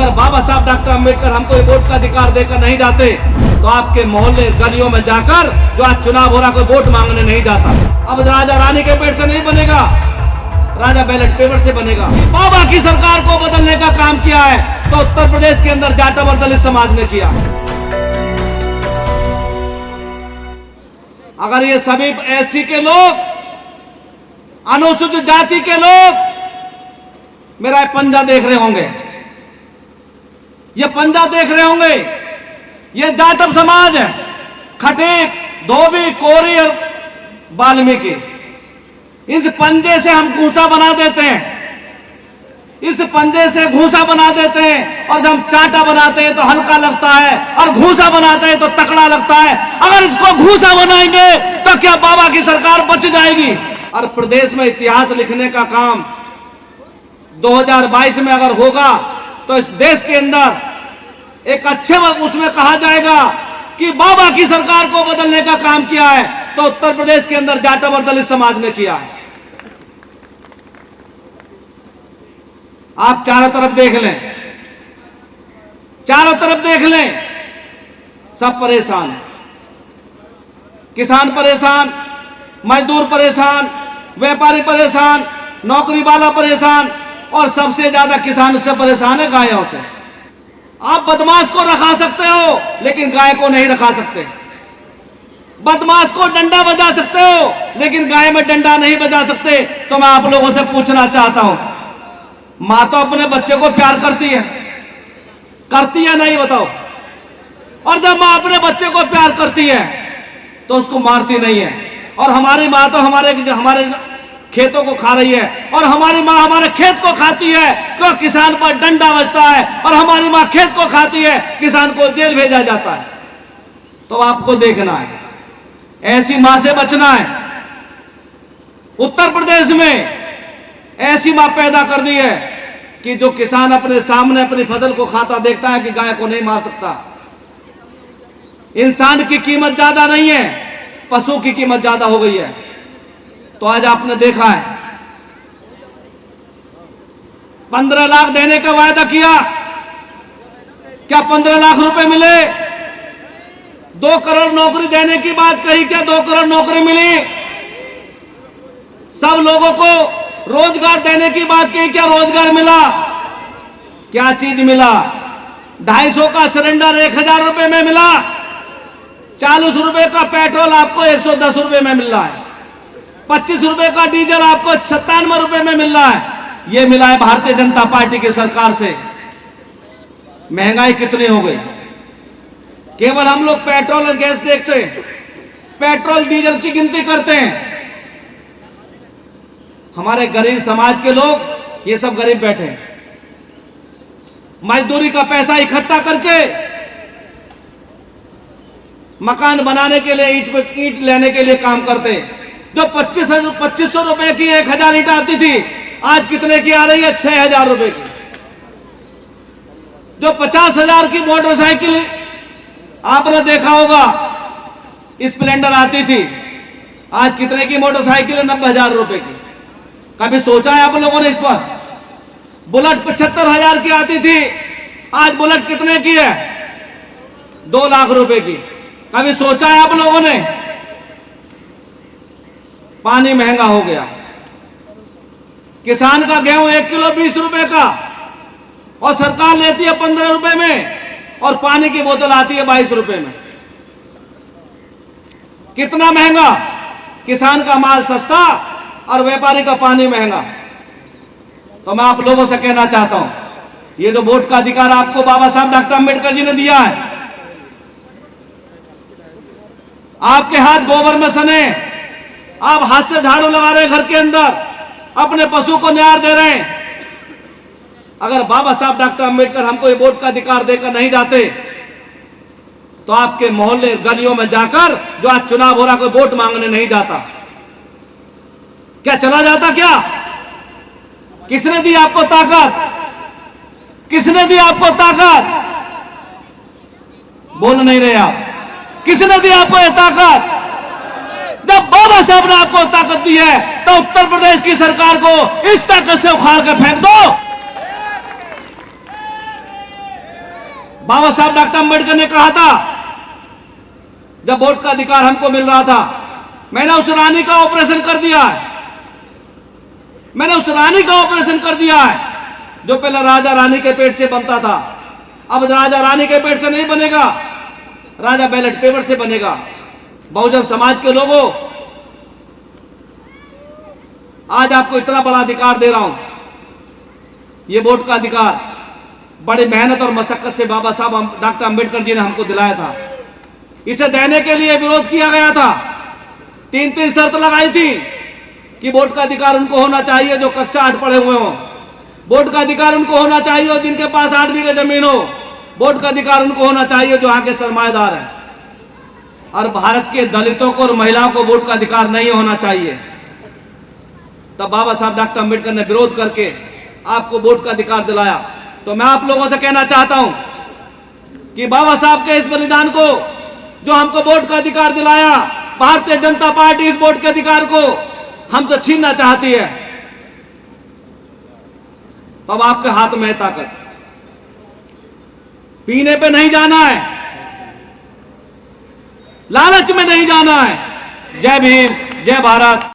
अगर बाबा साहब डॉक्टर अम्बेडकर हमको ये वोट का अधिकार देकर नहीं जाते तो आपके मोहल्ले गलियों में जाकर जो आज चुनाव हो रहा कोई वोट मांगने नहीं जाता। अब राजा रानी के पेट से नहीं बनेगा, राजा बैलेट पेपर से बनेगा। बाबा की सरकार को बदलने का काम किया है तो उत्तर प्रदेश के अंदर जाटव और दलित समाज ने किया। अगर ये सभी एससी के लोग, अनुसूचित जाति के लोग मेरा पंजा देख रहे होंगे, ये पंजा देख रहे होंगे, ये जाटव समाज है, खटीक, धोबी, कोरी और वाल्मीकि, इस पंजे से हम घूसा बना देते हैं, इस पंजे से घूसा बना देते हैं और जब हम चाटा बनाते हैं तो हल्का लगता है और घूसा बनाते हैं तो तकड़ा लगता है। अगर इसको घूसा बनाएंगे तो क्या बाबा की सरकार बच जाएगी? और प्रदेश में इतिहास लिखने का काम 2022 में अगर होगा तो इस देश के अंदर एक अच्छे उसमें कहा जाएगा कि बाबा की सरकार को बदलने का काम किया है तो उत्तर प्रदेश के अंदर जाटव और दलित समाज ने किया है। आप चारों तरफ देख लें, चारों तरफ देख लें, सब परेशान है। किसान परेशान, मजदूर परेशान, व्यापारी परेशान, नौकरी वाला परेशान और सबसे ज्यादा किसान उससे परेशान है गायों से। आप बदमाश को रखा सकते हो लेकिन गाय को नहीं रखा सकते। बदमाश को डंडा बजा सकते हो लेकिन गाय में डंडा नहीं बजा सकते। तो मैं आप लोगों से पूछना चाहता हूं, मां तो अपने बच्चे को प्यार करती है नहीं बताओ? और जब मां अपने बच्चे को प्यार करती है तो उसको मारती नहीं है। और हमारी मां तो हमारे खेतों को खा रही है और हमारी मां हमारे खेत को खाती है क्यों? किसान पर डंडा बजता है और हमारी मां खेत को खाती है, किसान को जेल भेजा जाता है। तो आपको देखना है, ऐसी मां से बचना है। उत्तर प्रदेश में ऐसी मां पैदा कर दी है कि जो किसान अपने सामने अपनी फसल को खाता देखता है कि गाय को नहीं मार सकता। इंसान की कीमत ज्यादा नहीं है, पशु की कीमत ज्यादा हो गई है। तो आज आपने देखा है 15 लाख देने का वायदा किया, क्या 15 लाख रुपए मिले? 2 करोड़ नौकरी देने की बात कही, क्या 2 करोड़ नौकरी मिली? सब लोगों को रोजगार देने की बात कही, क्या रोजगार मिला? क्या चीज मिला? 250 का सिलेंडर 1000 रुपए में मिला। 40 रुपए का पेट्रोल आपको 110 रुपए में मिल रहा है। 25 रुपए का डीजल आपको 97 रुपए में मिल रहा है। यह मिला है भारतीय जनता पार्टी की सरकार से। महंगाई कितनी हो गई? केवल हम लोग पेट्रोल और गैस देखते हैं, पेट्रोल डीजल की गिनती करते हैं। हमारे गरीब समाज के लोग ये सब गरीब बैठे हैं, मजदूरी का पैसा इकट्ठा करके मकान बनाने के लिए ईंट लेने के लिए काम करते हैं। जो 2500 रुपए की 1000 ईंट आती थी, आज कितने की आ रही है? 6000 रुपए की। जो 50,000 की मोटरसाइकिल आपने देखा होगा स्प्लेंडर आती थी, आज कितने की मोटरसाइकिल है? 90,000 रुपए की। कभी सोचा है आप लोगों ने इस पर? बुलेट 75,000 की आती थी, आज बुलेट कितने की है? 2 लाख रुपए की। कभी सोचा है आप लोगों ने? पानी महंगा हो गया। किसान का गेहूं 1 किलो 20 रुपए का और सरकार लेती है 15 रुपए में और पानी की बोतल आती है 22 रुपए में। कितना महंगा? किसान का माल सस्ता और व्यापारी का पानी महंगा। तो मैं आप लोगों से कहना चाहता हूं, ये जो वोट का अधिकार आपको बाबा साहब डॉक्टर अम्बेडकर जी ने दिया है, आपके हाथ गोबर में सने, आप हाथ से झाड़ू लगा रहे हैं घर के अंदर, अपने पशु को न्यार दे रहे हैं। अगर बाबा साहब डॉक्टर अम्बेडकर हमको ये वोट का अधिकार देकर नहीं जाते तो आपके मोहल्ले गलियों में जाकर जो आज चुनाव हो रहा कोई वोट मांगने नहीं जाता। क्या चला जाता? क्या किसने दी आपको ताकत? किसने दी आपको ताकत? बोल नहीं रहे आप। किसने दी आपको ये ताकत? जब बाबा साहब ने आपको ताकत दी है तो उत्तर प्रदेश की सरकार को इस ताकत से उखाड़ कर फेंक दो। बाबा साहब डॉक्टर अम्बेडकर ने कहा था, जब वोट का अधिकार हमको मिल रहा था, मैंने उस रानी का ऑपरेशन कर दिया है, मैंने उस रानी का ऑपरेशन कर दिया है जो पहले राजा रानी के पेट से बनता था। अब राजा रानी के पेट से नहीं बनेगा, राजा बैलेट पेपर से बनेगा। बहुजन समाज के लोगों, आज आपको इतना बड़ा अधिकार दे रहा हूं। ये वोट का अधिकार बड़ी मेहनत और मशक्कत से बाबा साहब डॉक्टर अम्बेडकर जी ने हमको दिलाया था। इसे देने के लिए विरोध किया गया था, 3 शर्त लगाई थी कि वोट का अधिकार उनको होना चाहिए जो कक्षा 8 पढ़े हुए हों, वोट का अधिकार उनको होना चाहिए जिनके पास 8 बीघे जमीन हो, वोट का अधिकार उनको होना चाहिए जो यहाँ के सरमाएदार हैं, और भारत के दलितों को और महिलाओं को वोट का अधिकार नहीं होना चाहिए। तब बाबा साहब डॉक्टर अम्बेडकर ने विरोध करके आपको वोट का अधिकार दिलाया। तो मैं आप लोगों से कहना चाहता हूं कि बाबा साहब के इस बलिदान को, जो हमको वोट का अधिकार दिलाया, भारतीय जनता पार्टी इस वोट के अधिकार को हमसे छीनना चाहती है। तो अब आपके हाथ में है ताकत, पीने पे नहीं जाना है, लालच में नहीं जाना है। जय भीम, जय भारत।